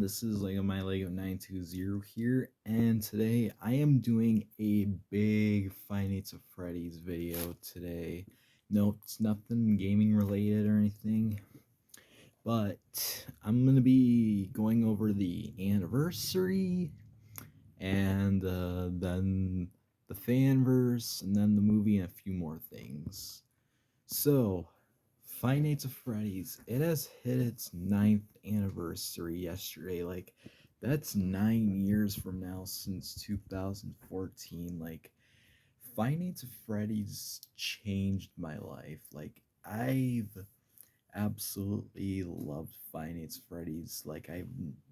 This is Lego My Lego 920 here, and today I am doing a big Five Nights at Freddy's video today. No, it's nothing gaming related or anything, but I'm gonna be going over the anniversary and then the fanverse and then the movie and a few more things. So, Five Nights at Freddy's, it has hit its 9th anniversary yesterday. Like, that's 9 years from now since 2014. Like, Five Nights at Freddy's changed my life. Like, I've absolutely loved Five Nights at Freddy's. Like, I've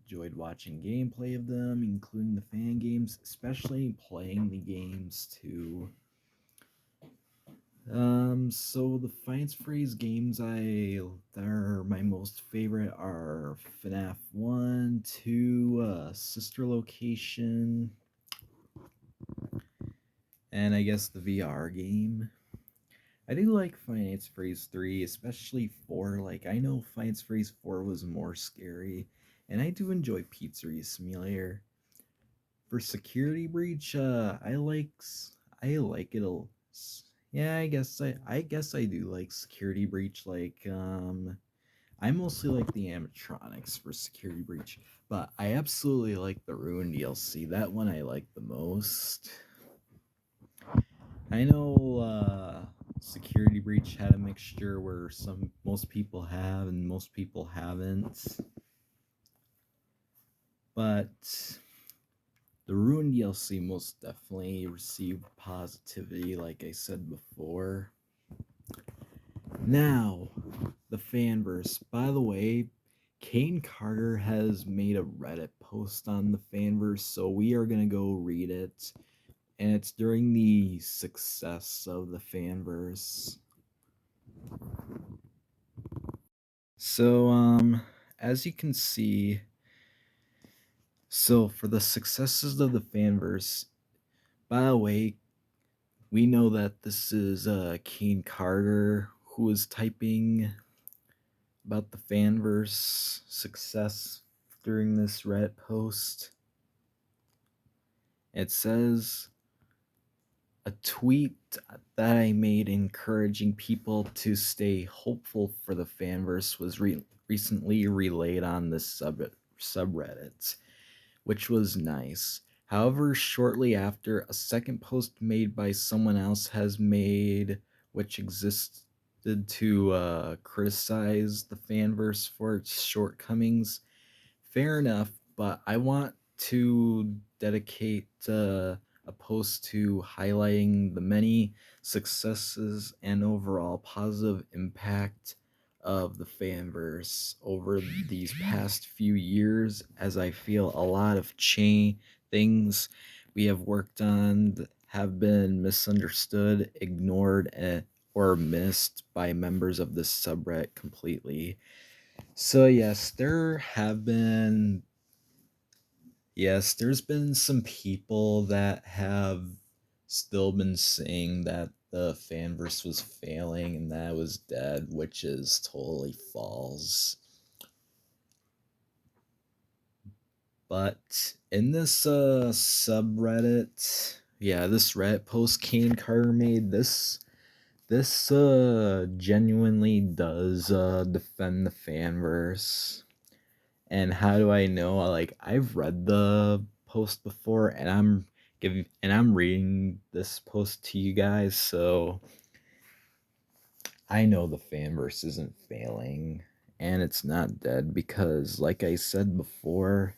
enjoyed watching gameplay of them, including the fan games, especially playing the games too. So the Finance Phrase games that are my most favorite are FNAF 1, 2, Sister Location, and I guess the VR game. I do like Finance Phrase 3, especially 4. Like, I know Finance Phrase 4 was more scary, and I do enjoy Pizzeria Simulator. For Security Breach, I like it yeah, I guess I do like Security Breach. Like, I mostly like the animatronics for Security Breach, but I absolutely like the Ruin DLC. That one I like the most. I know Security Breach had a mixture where most people have and most people haven't. But the Ruin DLC most definitely received positivity, like I said before. Now, the Fanverse. By the way, Kane Carter has made a Reddit post on the Fanverse, so we are gonna go read it. And it's during the success of the Fanverse. So, as you can see, so for the successes of the Fanverse, by the way, we know that this is Kane Carter who is typing about the Fanverse success during this Reddit post. It says, a tweet that I made encouraging people to stay hopeful for the Fanverse was recently relayed on this subreddit, which was nice. However, shortly after, a second post made by someone else has made, which existed to criticize the Fanverse for its shortcomings. Fair enough, but I want to dedicate a post to highlighting the many successes and overall positive impact of the Fanverse over these past few years, as I feel a lot of things we have worked on have been misunderstood, ignored, or missed by members of this subreddit completely. So there's been some people that have still been saying that the Fanverse was failing and that it was dead, which is totally false. But in this subreddit, this Reddit post Kane Carter made, this genuinely does defend the Fanverse. And how do I know? Like, I've read the post before, and I'm reading this post to you guys, so I know the Fanverse isn't failing, and it's not dead because, like I said before,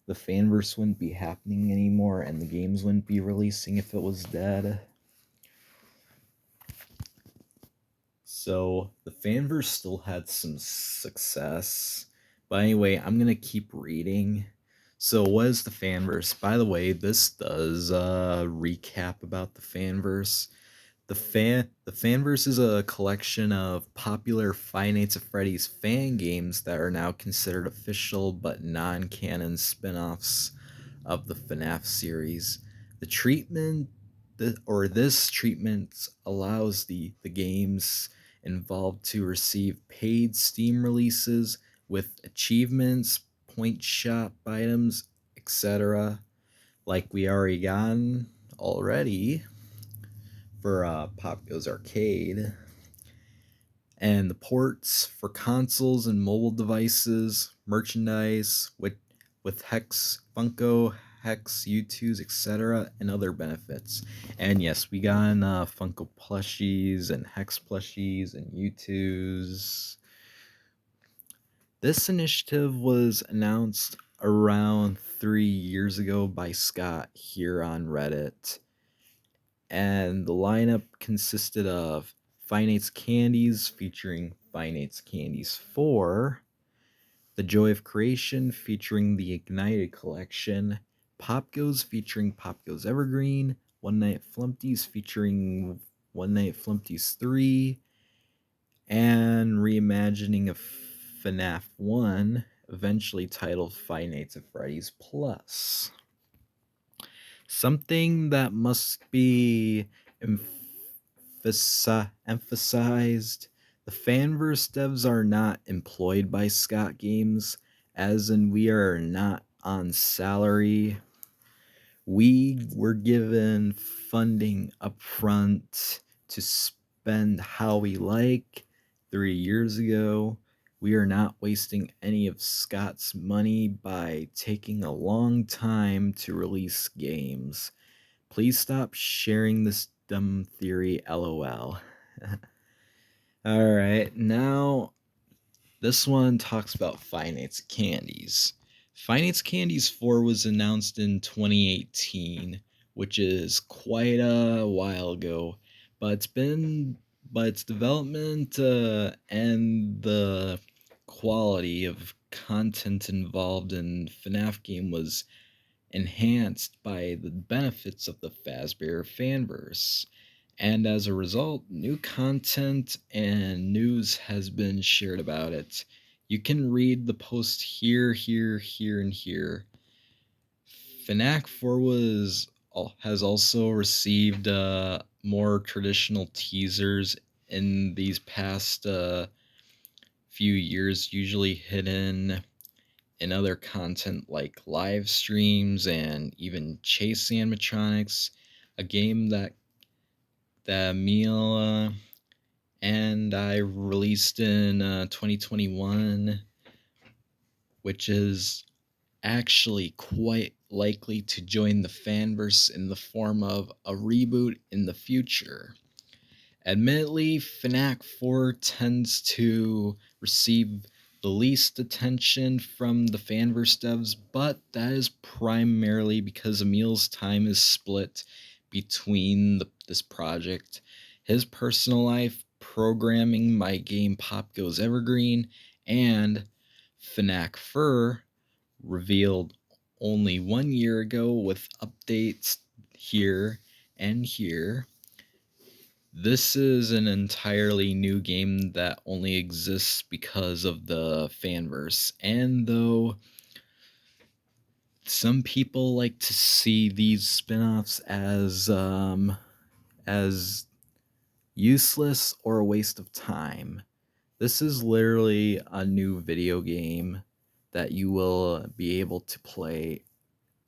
the Fanverse wouldn't be happening anymore, and the games wouldn't be releasing if it was dead. So the Fanverse still had some success. But anyway, I'm gonna keep reading. So what is the Fanverse? By the way, this does recap about the Fanverse. The Fanverse is a collection of popular Five Nights at Freddy's fan games that are now considered official but non-canon spin-offs of the FNAF series. This treatment allows the games involved to receive paid Steam releases with achievements, point shop items, etc., like we already gotten already for Pop Goes Arcade, and the ports for consoles and mobile devices, merchandise with Hex Funko, Hex U2s, etc., and other benefits. And yes, we got Funko plushies and Hex plushies and U2s. This initiative was announced around 3 years ago by Scott here on Reddit, and the lineup consisted of Finates Candies featuring Finates Candies 4, The Joy of Creation featuring the Ignited Collection, Pop Goes featuring Pop Goes Evergreen, One Night Flumpties featuring One Night Flumpties 3, and reimagining of FNAF 1, eventually titled Five Nights at Freddy's Plus. Something that must be emphasized: the Fanverse devs are not employed by Scott Games, as in we are not on salary. We were given funding upfront to spend how we like 3 years ago. We are not wasting any of Scott's money by taking a long time to release games. Please stop sharing this dumb theory, lol. Alright, now this one talks about Finates Candies. Finates Candies 4 was announced in 2018, which is quite a while ago, but its development and the quality of content involved in FNAF game was enhanced by the benefits of the Fazbear Fanverse. And as a result, new content and news has been shared about it. You can read the post here, and here. FNAF 4 has also received more traditional teasers in these past few years, usually hidden in other content like live streams and even chase animatronics, a game that Mila and I released in 2021, which is actually quite likely to join the Fanverse in the form of a reboot in the future. Admittedly, FNAF 4 tends to receive the least attention from the Fanverse devs, but that is primarily because Emil's time is split between this project, his personal life, programming my game Pop Goes Evergreen, and FNAF Fur, revealed only 1 year ago with updates here and here. This is an entirely new game that only exists because of the Fanverse, and though some people like to see these spin-offs as useless or a waste of time, this is literally a new video game that you will be able to play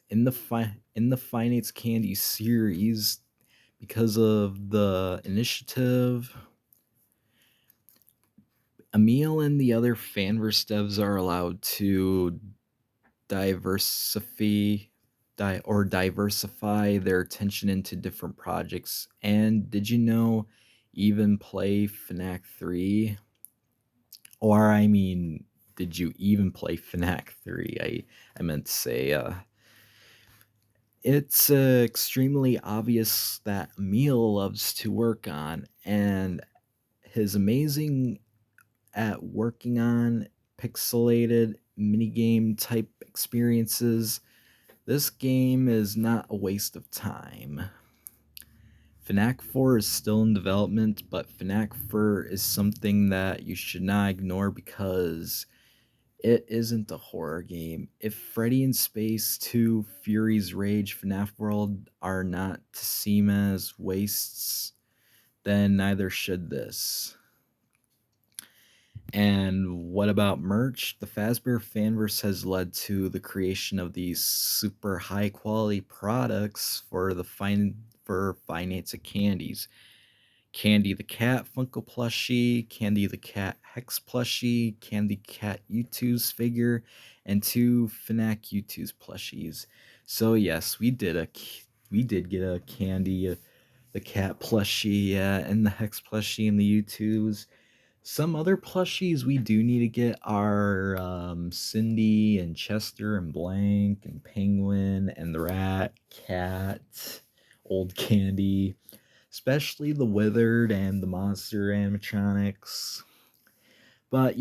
in the Finates Candy series. Because of the initiative, Emil and the other Fanverse devs are allowed to diversify their attention into different projects. And did you know, even play FNAF 3? Or I mean, did you even play FNAF 3? I meant to say, it's extremely obvious that Emil loves to work on, and his amazing at working on pixelated minigame type experiences. This game is not a waste of time. FNAF 4 is still in development, but FNAF 4 is something that you should not ignore because it isn't a horror game. If Freddy in Space 2, Fury's Rage, FNAF World are not to seem as wastes, then neither should this. And what about merch? The Fazbear Fanverse has led to the creation of these super high quality products for finance of candies. Candy the Cat Funko plushie, Candy the Cat Hex plushie, Candy Cat U2's figure, and two FNAF U2's plushies. So yes, we did get a Candy the Cat plushie, yeah, and the Hex plushie and the U2's. Some other plushies we do need to get are Cindy and Chester and Blank and Penguin and the Rat, Cat, Old Candy, especially the Withered and the Monster animatronics. But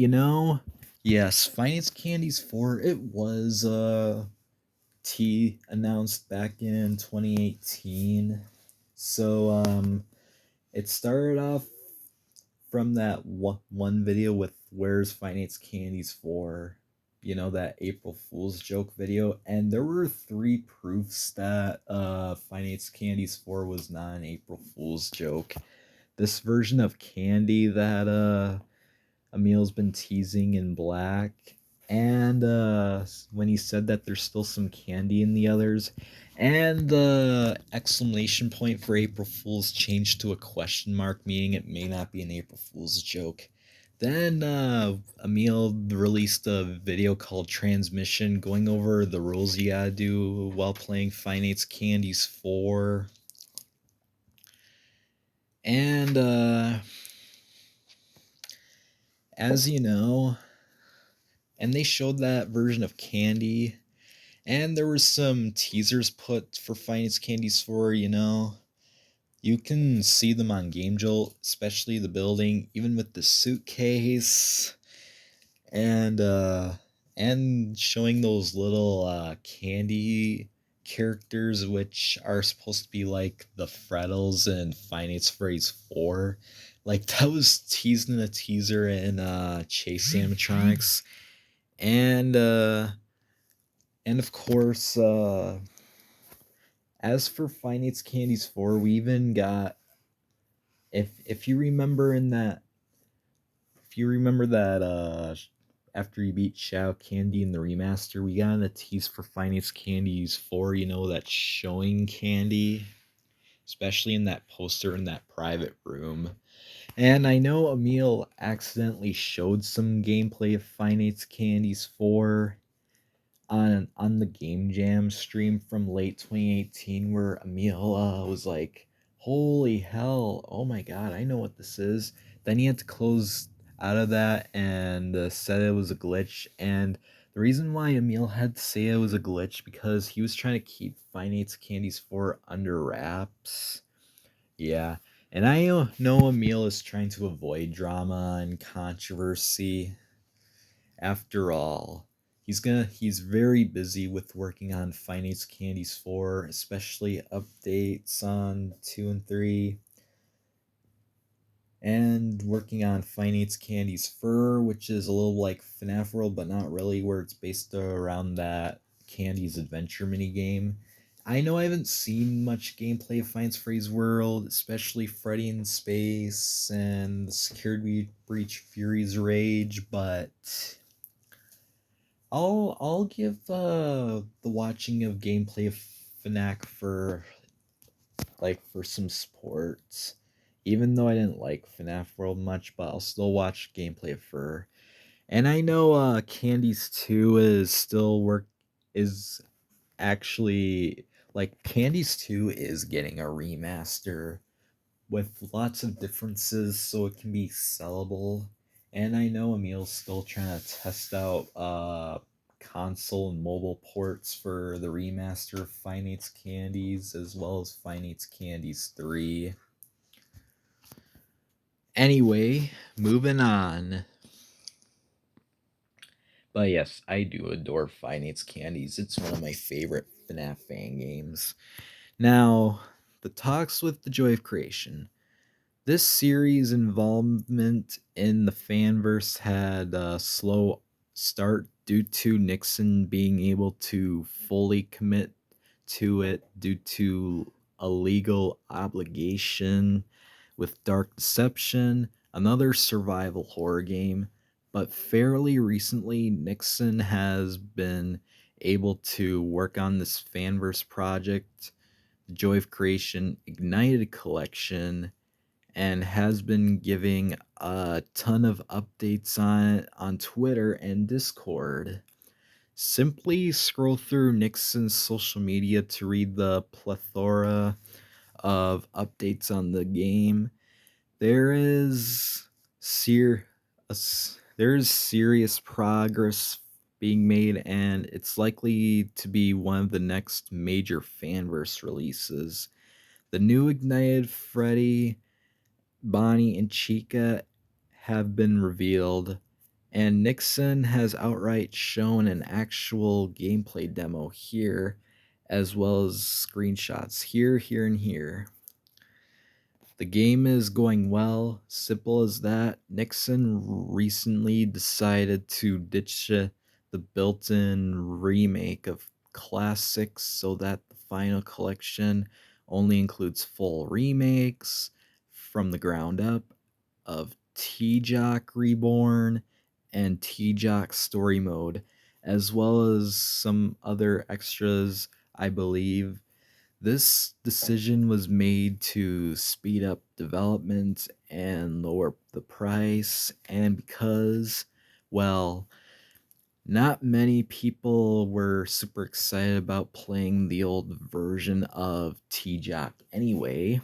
yes, Finance Candies 4, it was T announced back in 2018. So it started off from that one video with Where's Finance Candies for, that April Fool's joke video, and there were three proofs that Finance Candies 4 was not an April Fool's joke. This version of candy that Emil's been teasing in black, and when he said that there's still some candy in the others, and the exclamation point for April Fool's changed to a question mark, meaning it may not be an April Fool's joke. Then Emil released a video called Transmission, going over the rules you gotta do while playing Finance Candies 4. And as you know, and they showed that version of Candy, and there were some teasers put for Finance Candies 4, You can see them on Game Jolt, especially the building, even with the suitcase, and showing those little candy characters, which are supposed to be like the Frettles in Finance Phrase 4. Like, that was teased in a teaser in Chase Animatronics. And of course, as for Finance Candies 4, we even got, if you remember that after you beat Shadow Candy in the remaster, we got a tease for Finance Candies 4, that showing candy, especially in that poster in that private room. And I know Emil accidentally showed some gameplay of Finance Candies 4 on the Game Jam stream from late 2018, where Emil was like, "Holy hell! Oh my god, I know what this is." Then he had to close out of that and said it was a glitch. And the reason why Emil had to say it was a glitch because he was trying to keep Finance Candies 4 under wraps. Yeah, and I know Emil is trying to avoid drama and controversy. After all, he's very busy with working on Finance Candies 4, especially updates on 2 and 3, and working on Finance Candies Fur, which is a little like FNAF World, but not really, where it's based around that Candy's Adventure minigame. I know I haven't seen much gameplay of Finance Freeze World, especially Freddy in Space and the Security Breach Fury's Rage, but I'll give the watching of gameplay of FNAC for some sports. Even though I didn't like FNAF World much, but I'll still watch gameplay of Fur. And I know Candies 2 is actually, like, Candies 2 is getting a remaster with lots of differences so it can be sellable. And I know Emil's still trying to test out console and mobile ports for the remaster of Finance Candies as well as Finance Candies 3. Anyway, moving on. But yes, I do adore Finance Candies. It's one of my favorite FNAF fan games. Now, the talks with the Joy of Creation. This series' involvement in the Fanverse had a slow start due to Nixon being able to fully commit to it due to a legal obligation with Dark Deception, another survival horror game, but fairly recently, Nixon has been able to work on this Fanverse project, the Joy of Creation Ignited Collection, and has been giving a ton of updates on it on Twitter and Discord. Simply scroll through Nixon's social media to read the plethora of updates on the game. There is there's serious progress being made, and it's likely to be one of the next major Fanverse releases. The new Ignited Freddy, Bonnie, and Chica have been revealed, and Nixon has outright shown an actual gameplay demo here, as well as screenshots here, and here. The game is going well, simple as that. Nixon recently decided to ditch the built-in remake of classics so that the final collection only includes full remakes from the ground up of T-Jock Reborn and T-Jock Story Mode, as well as some other extras, I believe. This decision was made to speed up development and lower the price, and because, well, not many people were super excited about playing the old version of T-Jock anyway.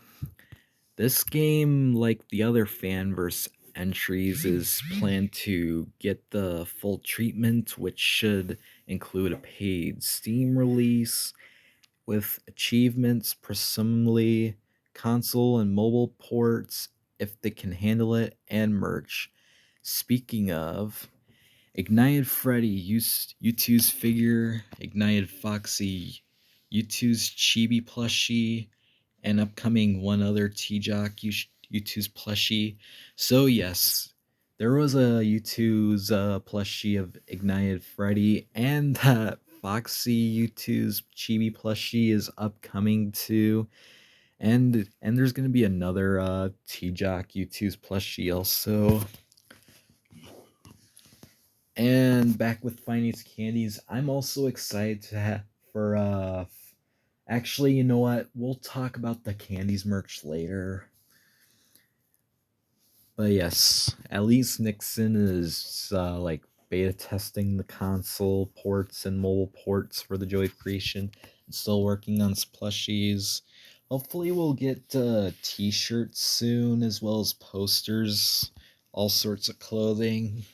This game, like the other Fanverse entries, is planned to get the full treatment, which should include a paid Steam release with achievements, presumably console and mobile ports if they can handle it, and merch. Speaking of, Ignited Freddy, U2's figure, Ignited Foxy, U2's chibi plushie, and upcoming one other T-Jock U2's plushie. So yes, there was a U2's plushie of Ignited Freddy, and that Foxy U2's chibi plushie is upcoming too. And there's gonna be another T-Jock U2's plushie also. And back with Finance Candies, I'm also excited to for actually, you know what? We'll talk about the candies merch later. But yes, at least Nixon is like beta testing the console ports and mobile ports for the Joy of Creation. And still working on plushies. Hopefully, we'll get t-shirts soon, as well as posters, all sorts of clothing.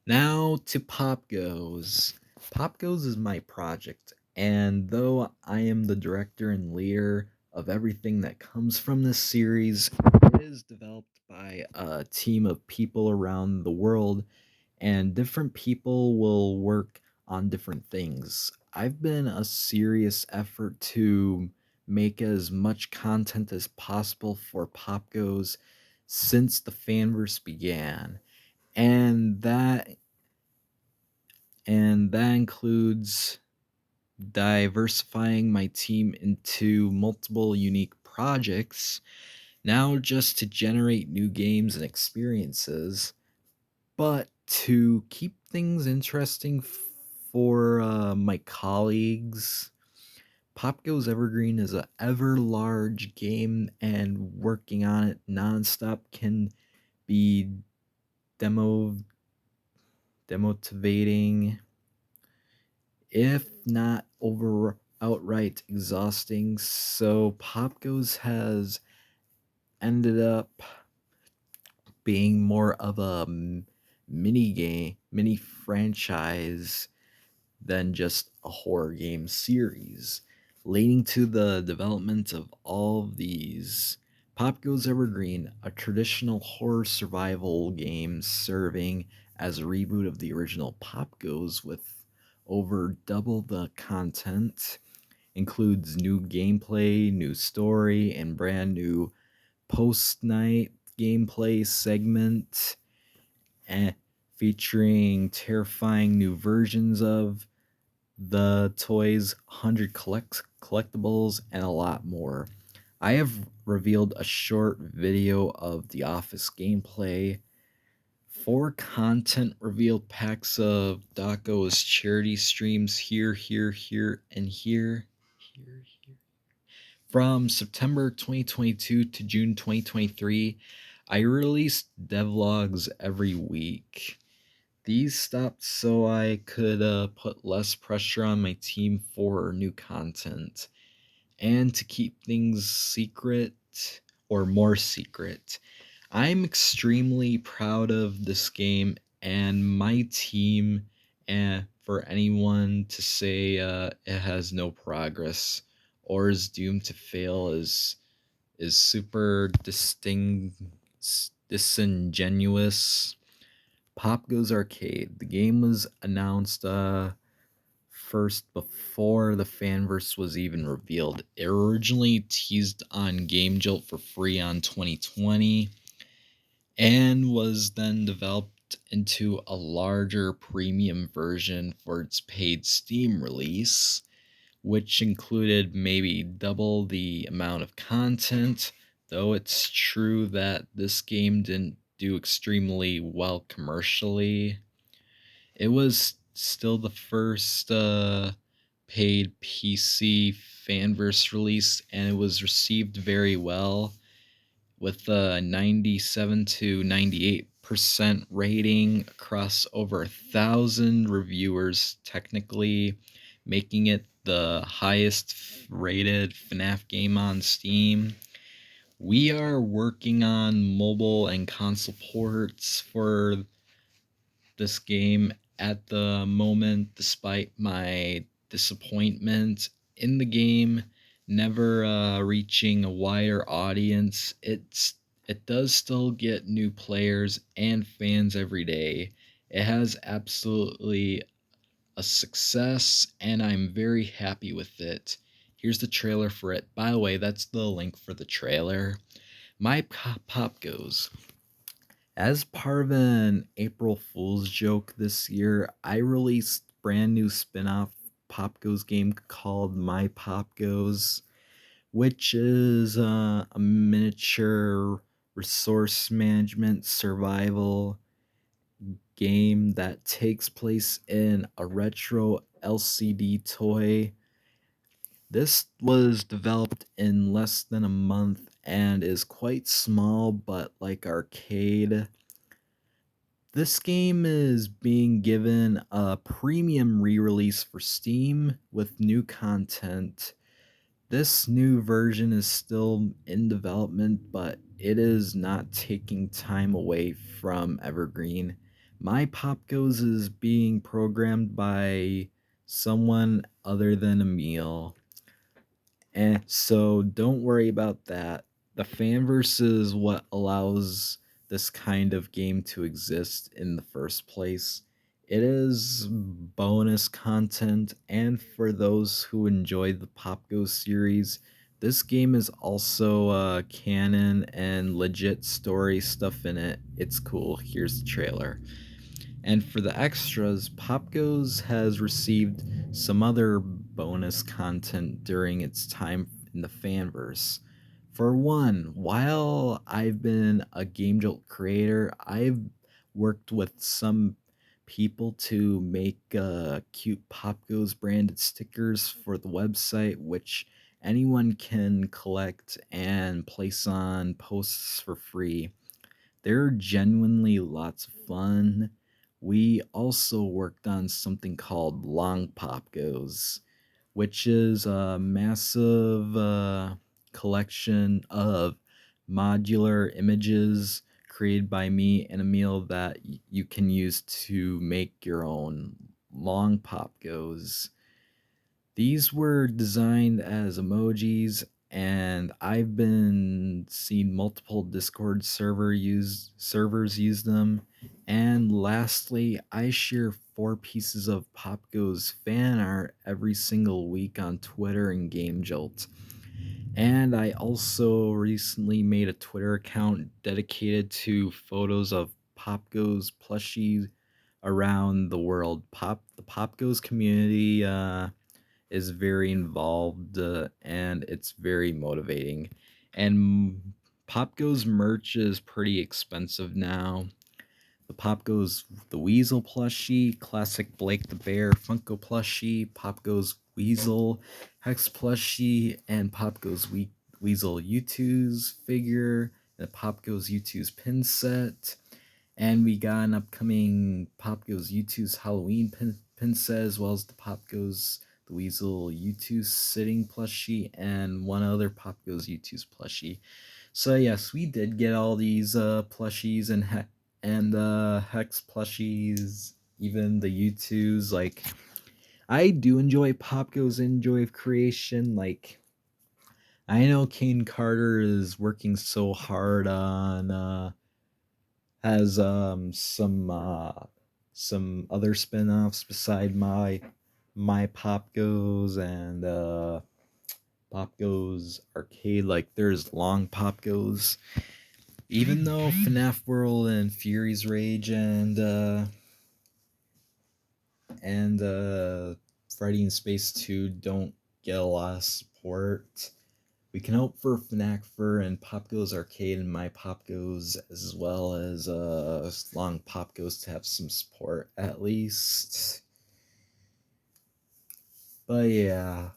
Now to Pop Goes. Pop Goes is my project, and though I am the director and leader of everything that comes from this series, it is developed by a team of people around the world, and different people will work on different things. I've been a serious effort to make as much content as possible for Pop Goes since the Fanverse began. And that includes diversifying my team into multiple unique projects, now just to generate new games and experiences, but to keep things interesting for my colleagues. Pop Goes Evergreen is a ever large game, and working on it nonstop can be demotivating, if not outright exhausting. So Pop Goes has ended up being more of a mini franchise than just a horror game series, leading to the development of all of these. Pop Goes Evergreen, a traditional horror survival game serving as a reboot of the original Pop Goes with over double the content, includes new gameplay, new story, and brand new post-night gameplay segment, featuring terrifying new versions of the toys, 100 collectibles, and a lot more. I have revealed a short video of the Office gameplay 4 content reveal packs of Daco's charity streams here, and here. From September 2022 to June 2023, I released devlogs every week. These stopped so I could put less pressure on my team for new content and to keep things secret or more secret. I'm extremely proud of this game and my team, and for anyone to say it has no progress or is doomed to fail is super disingenuous. Pop Goes Arcade. The game was announced first before the Fanverse was even revealed. It originally teased on Game Jolt for free on 2020 and was then developed into a larger premium version for its paid Steam release, which included maybe double the amount of content, though it's true that this game didn't do extremely well commercially. It was still the first paid PC Fanverse release, and it was received very well with a 97 to 98% rating across over 1,000 reviewers, technically making it the highest rated FNAF game on Steam. We are working on mobile and console ports for this game at the moment, despite my disappointment in the game never reaching a wider audience. It does still get new players and fans every day. It has absolutely a success, and I'm very happy with it. Here's the trailer for it. By the way, that's the link for the trailer. My pop goes. As part of an April Fool's joke this year, I released brand new spin-off Pop Goes game called My Pop Goes, which is a miniature resource management survival game that takes place in a retro LCD toy. This was developed in less than a month and is quite small, but like arcade. This game is being given a premium re-release for Steam with new content. This new version is still in development, but it is not taking time away from Evergreen. My Pop Goes is being programmed by someone other than Emil. And so don't worry about that. The fanverse is what allows this kind of game to exist in the first place. It is bonus content, and for those who enjoy the Pop Go series, this game is also canon and legit story stuff in it. It's cool. Here's the trailer. And for the extras, Pop Goes has received some other bonus content during its time in the fanverse. For one, while I've been a Game Jolt creator, I've worked with some people to make cute Pop Goes branded stickers for the website, which anyone can collect and place on posts for free. They're genuinely lots of fun. We also worked on something called Long Pop Goes, which is a massive collection of modular images created by me and Emil that you can use to make your own Long Pop Goes. These were designed as emojis, and I've been seeing multiple Discord servers use them. And lastly, I share 4 pieces of Pop Goes fan art every single week on Twitter and Game Jolt. And I also recently made a Twitter account dedicated to photos of Pop Goes plushies around the world. The Pop Goes community is very involved and it's very motivating. And Pop Goes merch is pretty expensive now. The Pop Goes the Weasel plushie, classic Blake the Bear Funko plushie, Pop Goes Weasel Hex plushie, and Pop Goes Weasel U2's figure, and the Pop Goes U2's pin set. And we got an upcoming Pop Goes U2's Halloween pin set, as well as the Pop Goes the Weasel U2 sitting plushie, and one other Pop Goes U2's plushie. So yes, we did get all these plushies and hex plushies, even the U2s. Like, I do enjoy Pop Goes Enjoy of Creation. Like, I know Kane Carter is working so hard on has some other spin-offs beside my Pop Goes and Pop Goes Arcade. Like, there's Long Pop Goes. Even though FNAF World and Fury's Rage and Freddy in Space 2 don't get a lot of support, we can hope for FNAF and Pop Goes Arcade and My Pop Goes, as well as Long Pop Goes, to have some support at least. But yeah,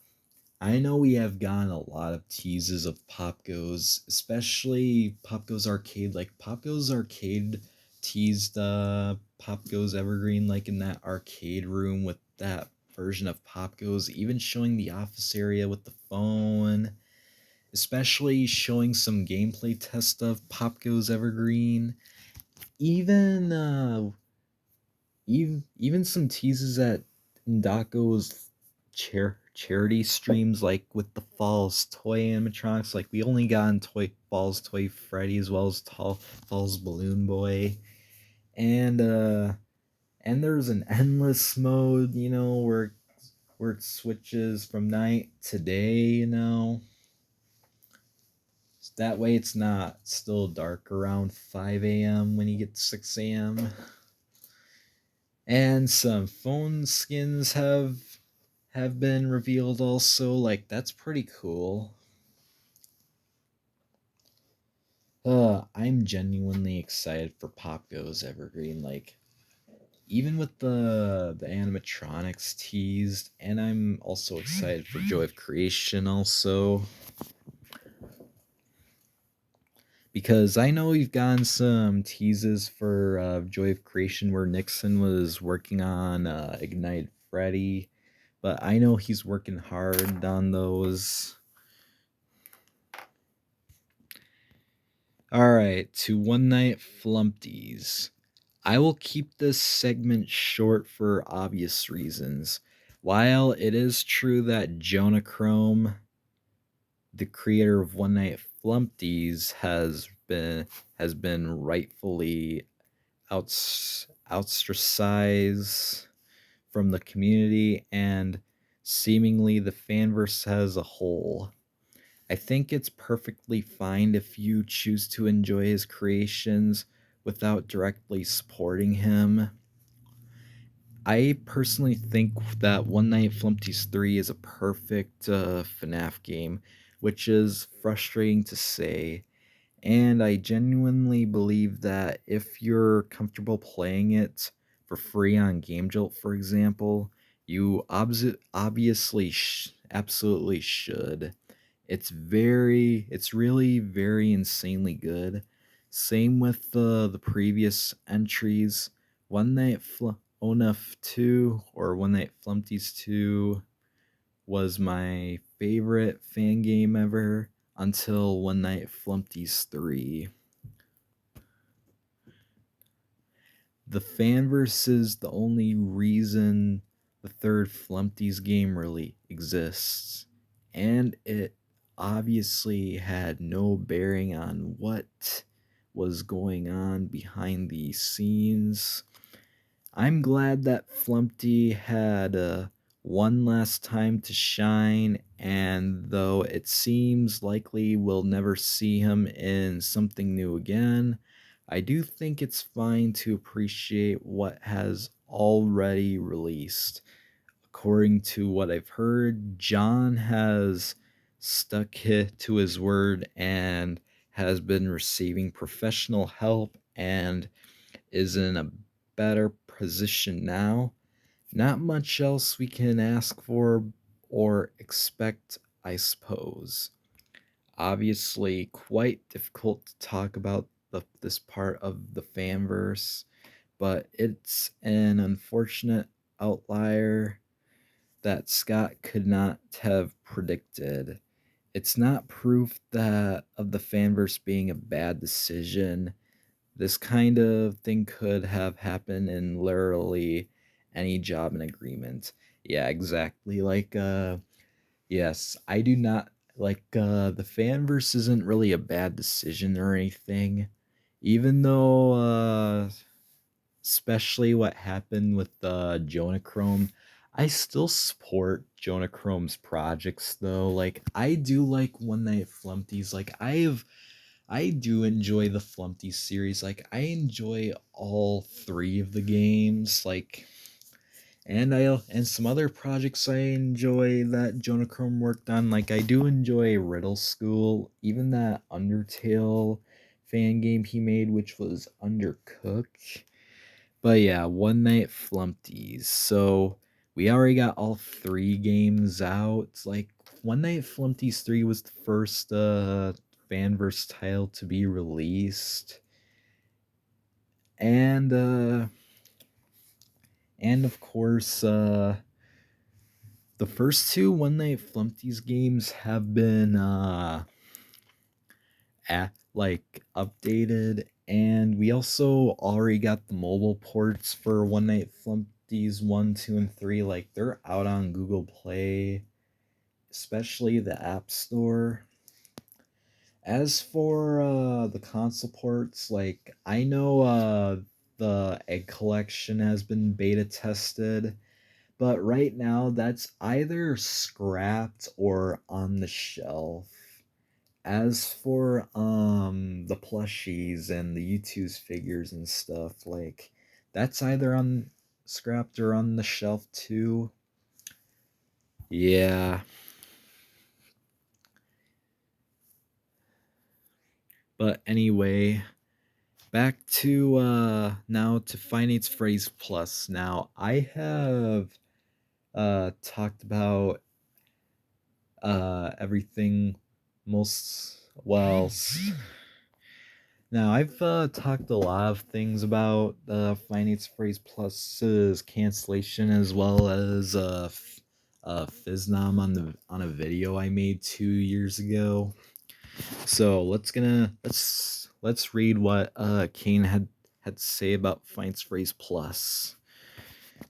I know we have gotten a lot of teases of Pop Goes, especially Pop Goes Arcade. Like, Pop Goes Arcade teased Pop Goes Evergreen, like in that arcade room with that version of Pop Goes, even showing the office area with the phone, especially showing some gameplay test of Pop Goes Evergreen. Even even some teases at Ndako's charity streams, like with the Falls toy animatronics. Like, we only got in Falls Toy Freddy, as well as Falls Balloon Boy, and there's an endless mode, where it switches from night to day, that way it's not still dark around 5 a.m. when you get to 6 a.m. And some phone skins have been revealed also. Like, that's pretty cool. I'm genuinely excited for Pop Goes Evergreen. Like, even with the animatronics teased, and I'm also excited for Joy of Creation also, because I know we've gotten some teases for Joy of Creation where Nixon was working on Ignite Freddy, but I know he's working hard on those. Alright, to One Night Flumpties. I will keep this segment short for obvious reasons. While it is true that Jonah Chrome, the creator of One Night Flumpties, has been rightfully ostracized from the community and seemingly the fanverse as a whole, I think it's perfectly fine if you choose to enjoy his creations without directly supporting him. I personally think that One Night Flumpties 3 is a perfect FNAF game, which is frustrating to say. And I genuinely believe that if you're comfortable playing it for free on Game Jolt, for example, you obviously absolutely should. It's really very insanely good. Same with the previous entries. One Night ONF 2 or One Night Flumpties 2 was my favorite fan game ever until One Night Flumpties 3. The Fanverse is the only reason the third Flumpties game really exists, and it obviously had no bearing on what was going on behind the scenes. I'm glad that Flumpty had one last time to shine, and though it seems likely we'll never see him in something new again, I do think it's fine to appreciate what has already released. According to what I've heard, John has stuck to his word and has been receiving professional help and is in a better position now. Not much else we can ask for or expect, I suppose. Obviously, quite difficult to talk about this part of the fanverse, but it's an unfortunate outlier that Scott could not have predicted. It's not proof that of the fanverse being a bad decision. This kind of thing could have happened in literally any job and agreement. Yeah, exactly. Yes, I do not the fanverse isn't really a bad decision or anything. Even though especially what happened with Jonah Chrome, I still support Jonah Chrome's projects though. Like I do like One Night Flumpties. I do enjoy the Flumpty series. Like I enjoy all three of the games. And some other projects I enjoy that Jonah Chrome worked on. Like I do enjoy Riddle School, even that Undertale fan game he made, which was Undercooked. But yeah, One Night Flumpties. So we already got all three games out. Like One Night Flumpties 3 was the first Fanverse title to be released. And of course the first two One Night Flumpties games have been updated, and we also already got the mobile ports for One Night Flumpties 1, 2, and 3. Like they're out on Google Play, especially the App Store. As for the console ports, like I know the Egg Collection has been beta tested, but right now that's either scrapped or on the shelf. As for the plushies and the U2's figures and stuff, like that's either on scrapped or on the shelf too. Yeah. But anyway, back to now to Finance Phrase Plus. Now I have talked about everything most well. Now I've talked a lot of things about Finance Phrase Plus's cancellation, as well as Fiznam on a video I made 2 years ago. So let's read what Kane had to say about Finance Phrase Plus.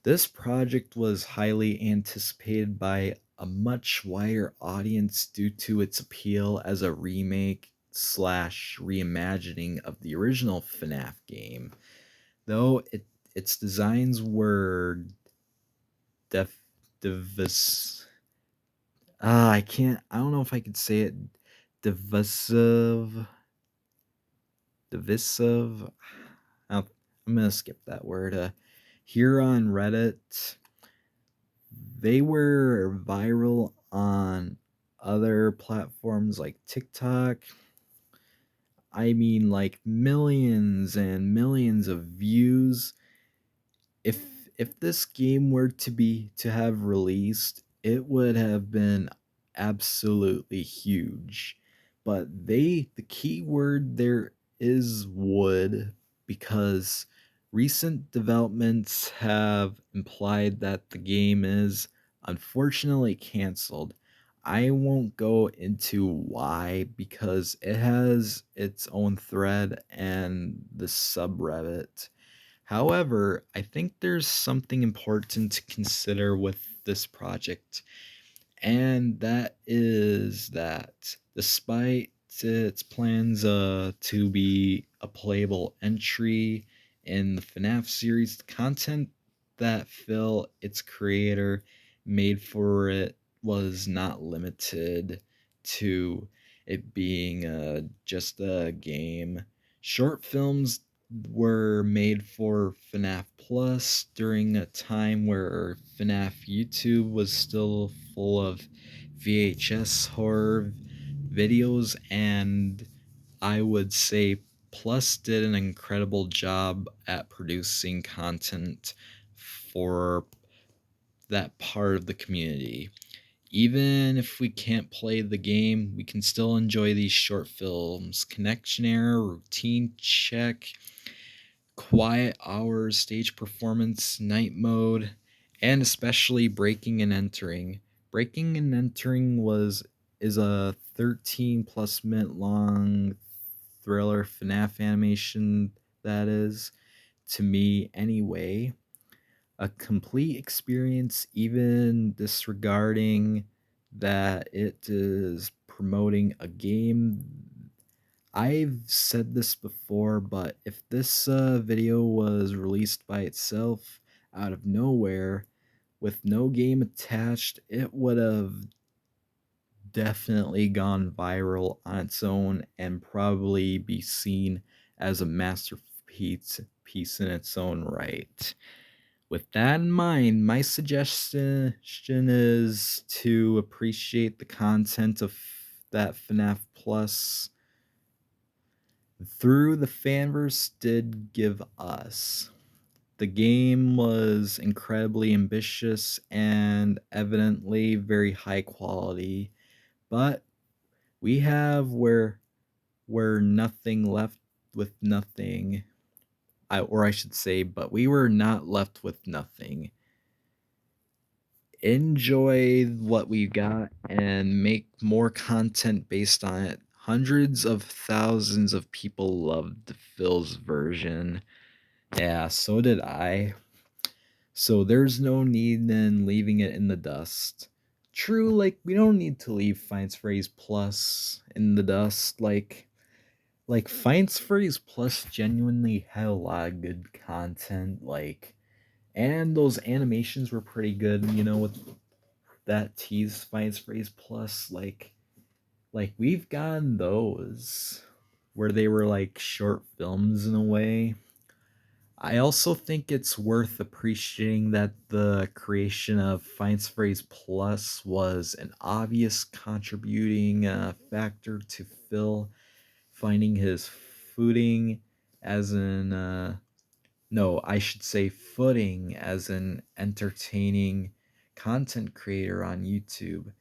This project was highly anticipated by a much wider audience due to its appeal as a remake slash reimagining of the original FNAF game. Though its designs were divisive. I don't know if I could say it. Divisive. Divisive. I'm gonna skip that word. Here on Reddit, they were viral on other platforms like TikTok. I mean, like millions and millions of views. If this game were to have released, it would have been absolutely huge. But the key word there is would, because recent developments have implied that the game is unfortunately canceled. I won't go into why, because it has its own thread and the subreddit. However, I think there's something important to consider with this project, and that is that despite its plans to be a playable entry in the FNAF series, the content that Phil, its creator, made for it was not limited to it being just a game. Short films were made for FNAF Plus during a time where FNAF YouTube was still full of VHS horror videos, and I would say Plus did an incredible job at producing content for that part of the community. Even if we can't play the game, we can still enjoy these short films. Connection error, routine check, quiet hours, stage performance, night mode, and especially breaking and entering. Breaking and entering is a 13 plus minute long thriller FNAF animation that is, to me anyway, a complete experience, even disregarding that it is promoting a game. I've said this before, but if this video was released by itself out of nowhere with no game attached, it would have definitely gone viral on its own and probably be seen as a masterpiece in its own right. With that in mind, my suggestion is to appreciate the content of that FNAF Plus through the Fanverse did give us. The game was incredibly ambitious and evidently very high quality, but we have where nothing left with nothing. Or I should say, but we were not left with nothing. Enjoy what we got and make more content based on it. Hundreds of thousands of people loved Phil's version. Yeah, so did I. So there's no need in leaving it in the dust. True, like we don't need to leave Finds Phrase Plus in the dust. Like Finds Phrase Plus genuinely had a lot of good content. And those animations were pretty good. You know, with that tease Finds Phrase Plus, like we've gotten those where they were like short films in a way. I also think it's worth appreciating that the creation of Finds Phrase Plus was an obvious contributing factor to Phil finding his footing as an no, I should say footing as an entertaining content creator on YouTube.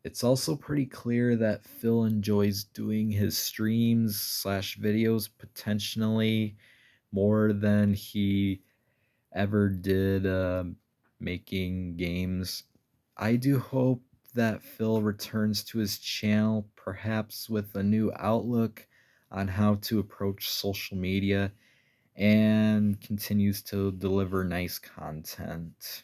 It's also pretty clear that Phil enjoys doing his streams slash videos potentially more than he ever did making games. I do hope that Phil returns to his channel, perhaps with a new outlook on how to approach social media and continues to deliver nice content.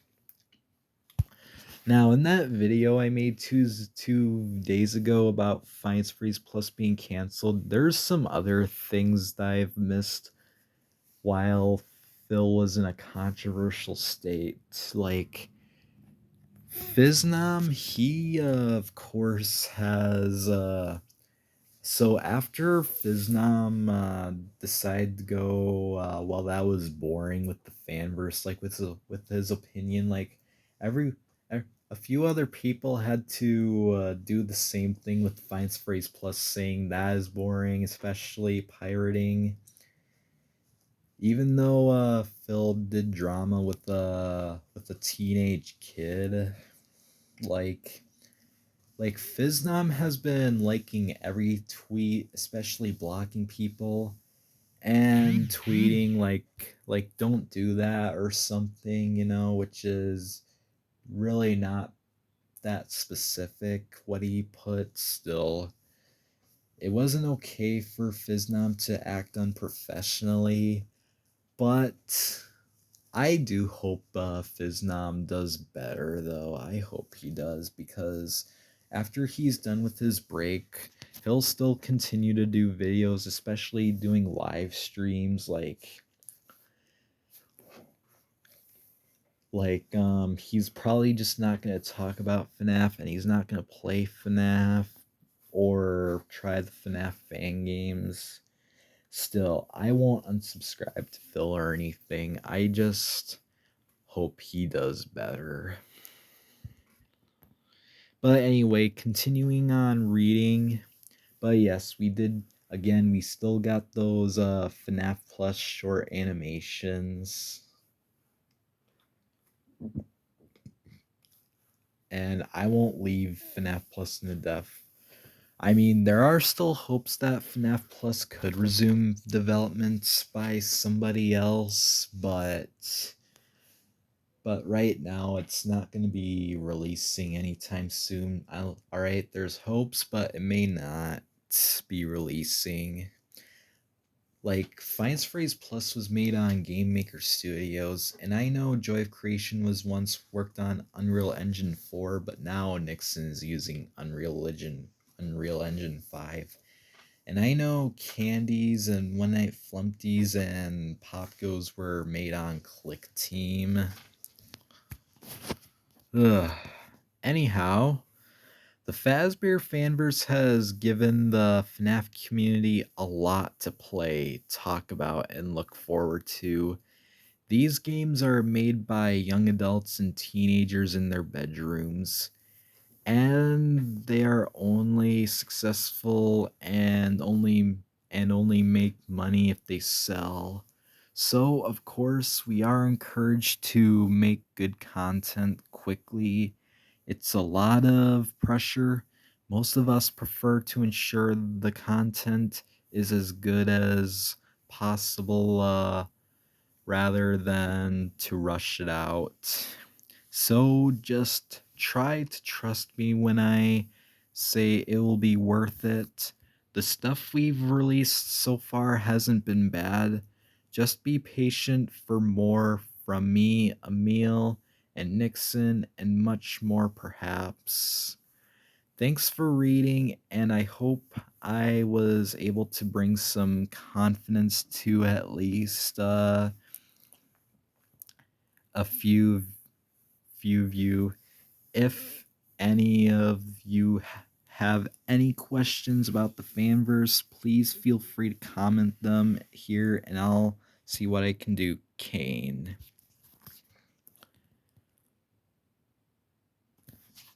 Now, in that video I made two days ago about Finds Freeze Plus being canceled, there's some other things that I've missed while Phil was in a controversial state. Like, Fiznam, he, of course, has so after Fiznam decided to go, well, that was boring with the fanverse, like with his opinion, like every a few other people had to do the same thing with Finds Phrase Plus, saying that is boring, especially pirating. Even though Phil did drama with a teenage kid, like Fiznam has been liking every tweet, especially blocking people and tweeting like don't do that or something, you know, which is really not that specific what he put. Still, it wasn't okay for Fiznam to act unprofessionally, but I do hope Fiznam does better, though. I hope he does, because after he's done with his break, he'll still continue to do videos, especially doing live streams. He's probably just not gonna talk about FNAF, and he's not gonna play FNAF or try the FNAF fan games. Still, I won't unsubscribe to Phil or anything. I just hope he does better. But anyway, continuing on reading. But yes, we did Again, we still got those FNAF Plus short animations. And I won't leave FNAF Plus in the death. I mean, there are still hopes that FNAF Plus could resume development by somebody else, but right now it's not going to be releasing anytime soon. All right, there's hopes, but it may not be releasing. Like, Finance Phrase Plus was made on Game Maker Studios, and I know Joy of Creation was once worked on Unreal Engine 4, but now Nixon is using Unreal Engine 5. And I know Candies and One Night Flumpties and Pop Goes were made on Click Team. Ugh. Anyhow, the Fazbear Fanverse has given the FNAF community a lot to play, talk about, and look forward to. These games are made by young adults and teenagers in their bedrooms, and they are only successful and only make money if they sell. So, of course, we are encouraged to make good content quickly. It's a lot of pressure. Most of us prefer to ensure the content is as good as possible rather than to rush it out. So just try to trust me when I say it will be worth it. The stuff we've released so far hasn't been bad. Just be patient for more from me, Emil, and Nixon, and much more perhaps. Thanks for reading, and I hope I was able to bring some confidence to at least a few of you. If any of you have any questions about the Fanverse, please feel free to comment them here and I'll see what I can do. Kane.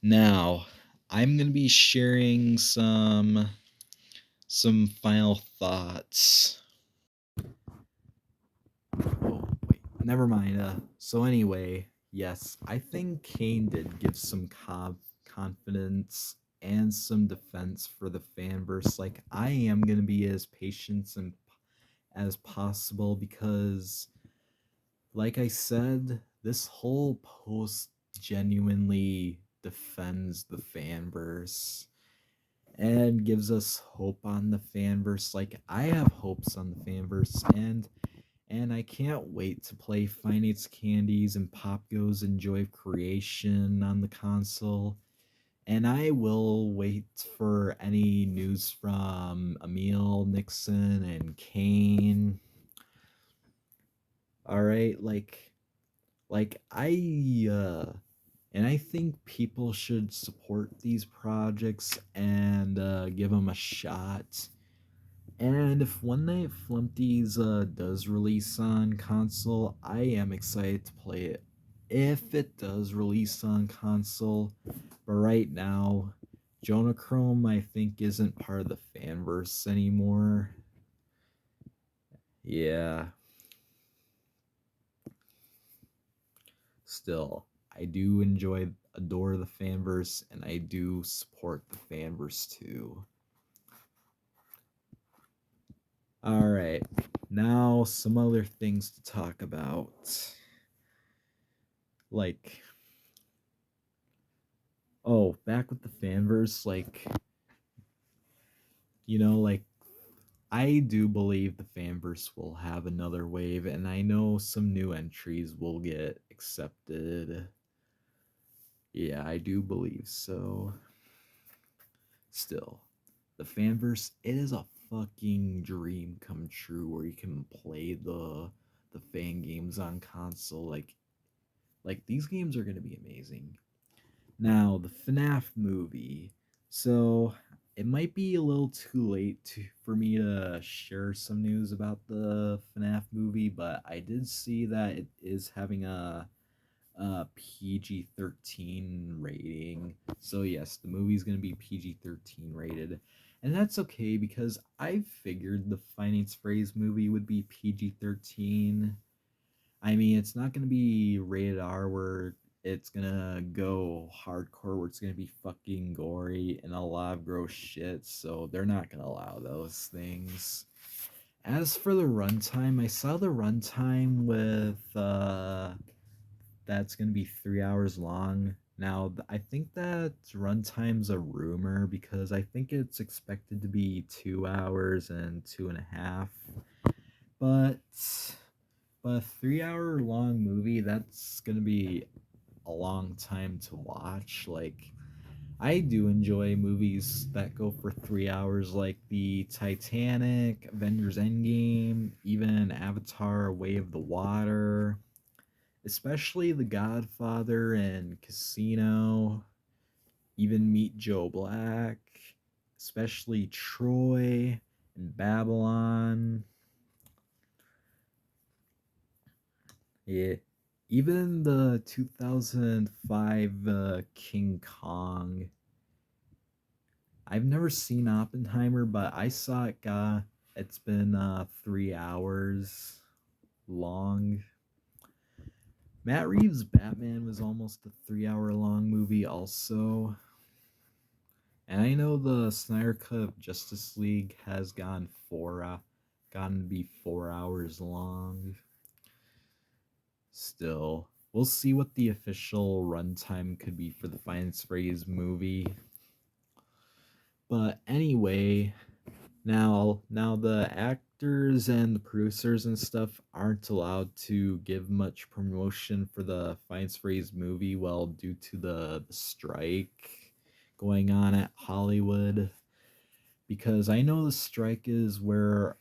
Now, I'm going to be sharing some final thoughts. Oh, wait, never mind. So anyway, yes, I think Kane did give some confidence and some defense for the Fanverse. Like, I am gonna be as patient and as possible because, like I said, this whole post genuinely defends the Fanverse and gives us hope on the Fanverse. Like, I have hopes on the Fanverse, and I can't wait to play Finance Candies and Pop Goes and Joy of Creation on the console. And I will wait for any news from Emil, Nixon, and Kane. Alright, like I think people should support these projects and give them a shot. And if One Night Flumpties does release on console, I am excited to play it. If it does release on console, but right now, Jonah Chrome I think isn't part of the Fanverse anymore. Yeah. Still, I do adore the Fanverse, and I do support the Fanverse too. Alright, now some other things to talk about. Like, oh, back with the Fanverse, like, like, I do believe the Fanverse will have another wave, and I know some new entries will get accepted. Yeah, I do believe so. Still, the Fanverse, it is a fucking dream come true where you can play the fan games on console. Like these games are gonna be amazing. Now, the FNAF movie. So, it might be a little too late for me to share some news about the FNAF movie, but I did see that it is having a PG-13 rating. So, yes, the movie's going to be PG-13 rated. And that's okay because I figured the Finance Phrase movie would be PG-13. I mean, it's not gonna be rated R where it's gonna go hardcore where it's gonna be fucking gory and a lot of gross shit, so they're not gonna allow those things. As for the runtime, I saw the runtime with that's gonna be 3 hours long. Now, I think that runtime's a rumor because I think it's expected to be 2 hours and 2.5. But a 3 hour long movie, that's gonna be a long time to watch. Like, I do enjoy movies that go for 3 hours, like the Titanic, Avengers Endgame, even Avatar: Way of the Water, especially The Godfather and Casino, even Meet Joe Black, especially Troy and Babylon. Yeah, even the 2005 King Kong. I've never seen Oppenheimer, but I saw it. It's been 3 hours long. Matt Reeves' Batman was almost a 3 hour long movie, also. And I know the Snyder Cut of Justice League has gotten to be 4 hours long. Still, we'll see what the official runtime could be for the Finance Phrase movie. But anyway, now the actors and the producers and stuff aren't allowed to give much promotion for the Finance Phrase movie, well, due to the strike going on at Hollywood. Because I know the strike is where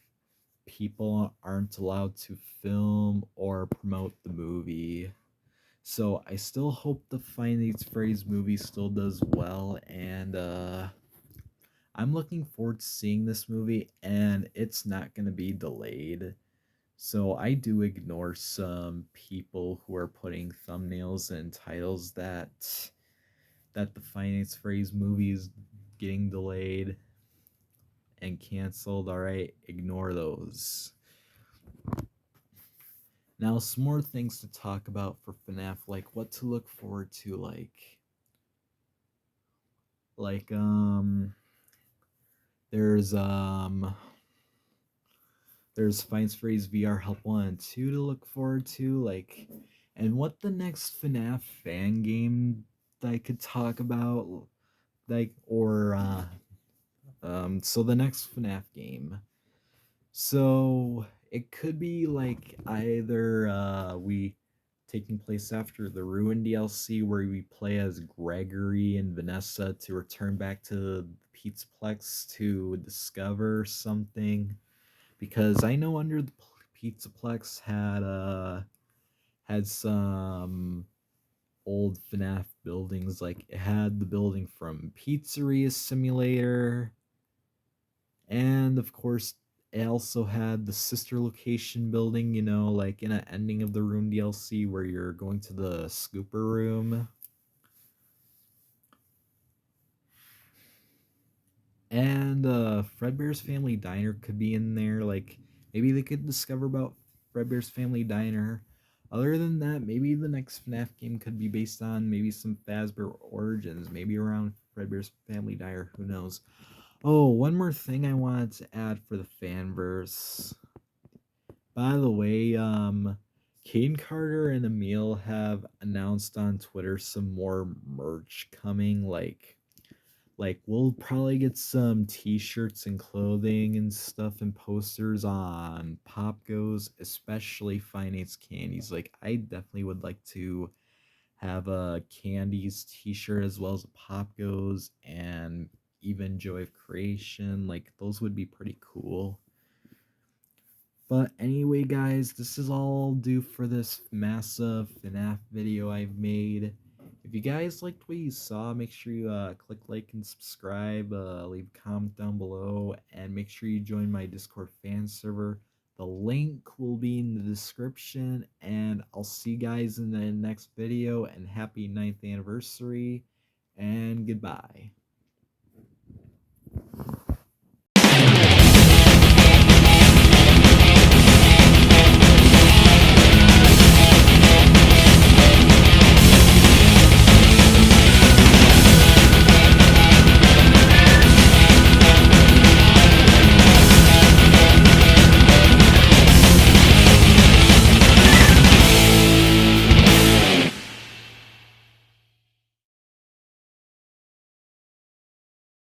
people aren't allowed to film or promote the movie. So I still hope the Finance Phrase movie still does well, and I'm looking forward to seeing this movie, and it's not going to be delayed. So I do ignore some people who are putting thumbnails and titles that the Finance Phrase movie is getting delayed and canceled. All right, ignore those. Now, some more things to talk about for FNAF, like what to look forward to, like there's Finds Phrase VR Help 1 and 2 to look forward to, like, and what the next FNAF fan game that I could talk about, like, or so the next FNAF game. So it could be like either we taking place after the Ruin DLC where we play as Gregory and Vanessa to return back to the Pizzaplex to discover something, because I know under the Pizzaplex had some old FNAF buildings, like it had the building from Pizzeria Simulator, and of course it also had the sister location building, like in an ending of the Room DLC where you're going to the Scooper Room. And Fredbear's Family Diner could be in there. Like, maybe they could discover about Fredbear's Family Diner. Other than that, maybe the next FNAF game could be based on maybe some Fazbear Origins, maybe around Fredbear's Family Diner, who knows. Oh, one more thing I wanted to add for the Fanverse. By the way, Kane Carter and Emil have announced on Twitter some more merch coming, like we'll probably get some t-shirts and clothing and stuff and posters on Pop Goes, especially Finance Candies. Like, I definitely would like to have a Candies t-shirt as well as a Pop Goes, and even Joy of Creation. Like, those would be pretty cool. But anyway, guys, this is all I'll do for this massive FNAF video I've made. If you guys liked what you saw, make sure you click like and subscribe, leave a comment down below, and make sure you join my Discord fan server. The link will be in the description, and I'll see you guys in the next video, and happy 9th anniversary, and goodbye.